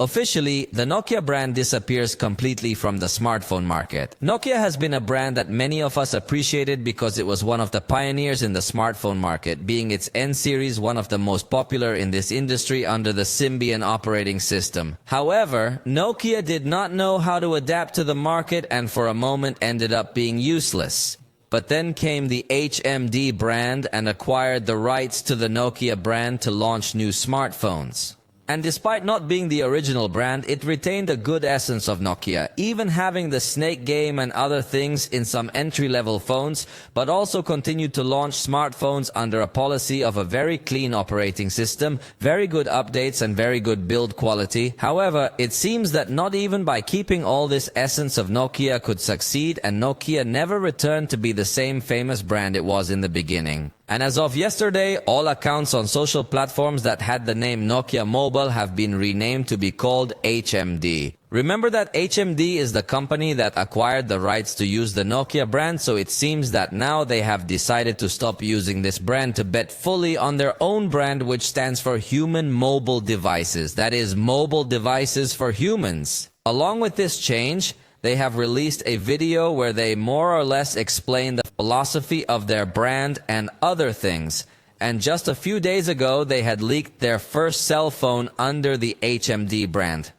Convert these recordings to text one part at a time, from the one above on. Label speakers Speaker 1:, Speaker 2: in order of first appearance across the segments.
Speaker 1: Officially, the Nokia brand disappears completely from the smartphone market. Nokia has been a brand that many of us appreciated because it was one of the pioneers in the smartphone market, being its N series one of the most popular in this industry under the Symbian operating system. However, Nokia did not know how to adapt to the market and for a moment ended up being useless. But then came the HMD brand and acquired the rights to the Nokia brand to launch new smartphones. And despite not being the original brand, it retained a good essence of Nokia, even having the snake game and other things in some entry-level phones, but also continued to launch smartphones under a policy of a very clean operating system, very good updates and very good build quality. However, it seems that not even by keeping all this essence of Nokia could succeed, and Nokia never returned to be the same famous brand it was in the beginning. And as of yesterday, all accounts on social platforms that had the name Nokia Mobile have been renamed to be called HMD. Remember that HMD is the company that acquired the rights to use the Nokia brand, so it seems that now they have decided to stop using this brand to bet fully on their own brand, which stands for Human Mobile Devices. That is, mobile devices for humans. Along with this change, they have released a video where they more or less explain the philosophy of their brand and other things. And just a few days ago, they had leaked their first cell phone under the HMD brand.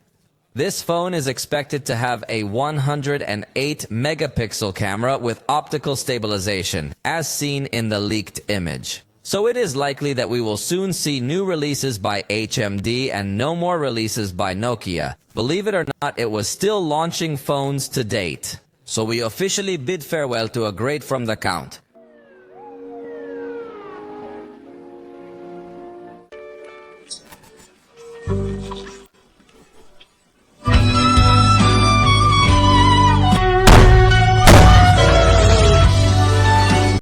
Speaker 1: This phone is expected to have a 108 megapixel camera with optical stabilization, as seen in the leaked image. So it is likely that we will soon see new releases by HMD and no more releases by Nokia. Believe it or not, it was still launching phones to date. So we officially bid farewell to a great from the count.